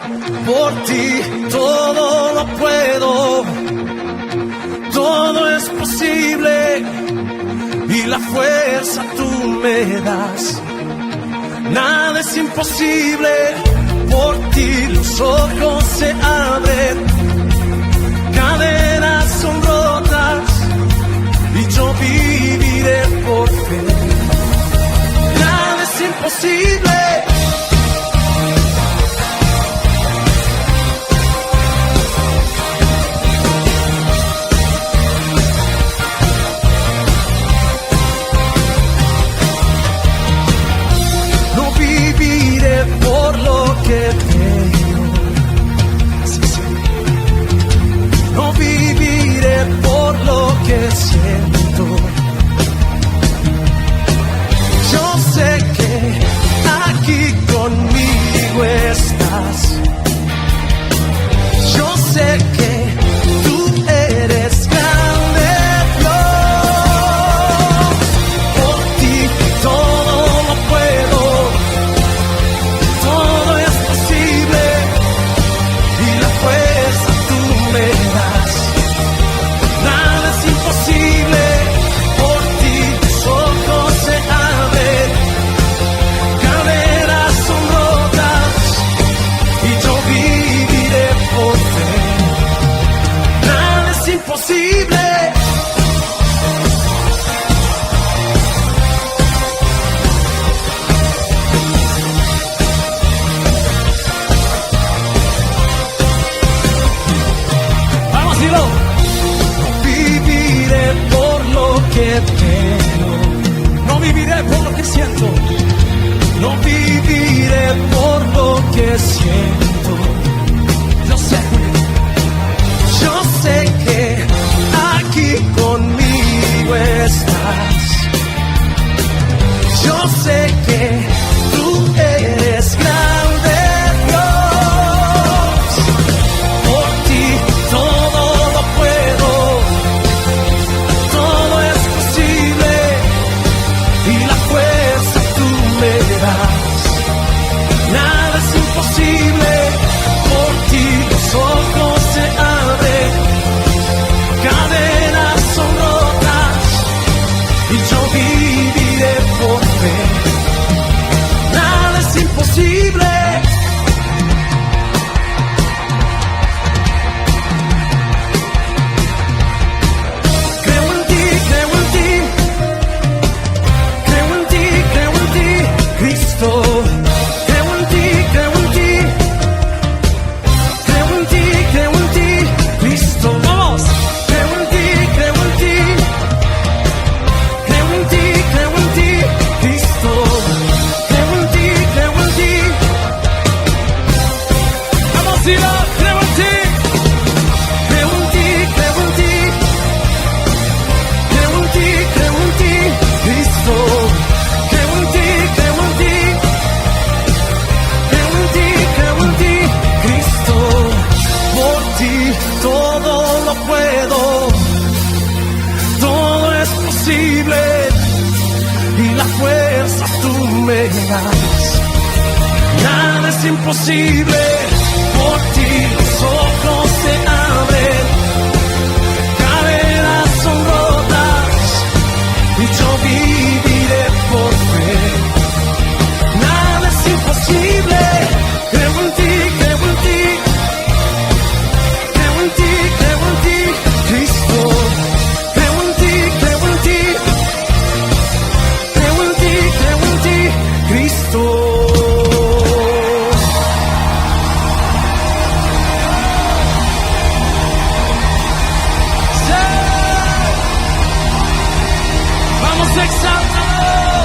Por ti todo lo puedo, todo es posible y la fuerza tú me das. Nada es imposible, por ti los ojos se abren, cadenas son rotas y yo viviré por fe. Nada es imposible. Por lo que veo, sí, sí. No viviré por lo que siento. Yo sé que aquí conmigo estás. Yo sé que tú eres grande, Dios. Por ti todo lo puedo. Todo es posible y la fuerza tú me das. Nada es imposible, por ti tus ojos se abren, cadenas son rotas y yo viviré por fe. Nada es imposible. No viviré por lo que veo, no viviré por lo que siento, no viviré por lo que siento. Yo sé que aquí conmigo estás. Yo sé que tú eres grande, Dios. Por ti todo lo puedo, todo es posible y la fuerza tú me das. Nada es imposible, por ti los ojos se abren, cadenas son rotas y yo viviré por fe. Nada es imposible. Todo lo puedo, todo es posible y la fuerza tú me das. Nada es imposible, por ti los ojos se abren, cadenas son rotas y yo viviré por fe. Nada es imposible, creo en ti, creo en ti. Cristo, creo en ti, creo en ti, creo en ti, creo en ti, Cristo. Sí. Vamos a exaltar.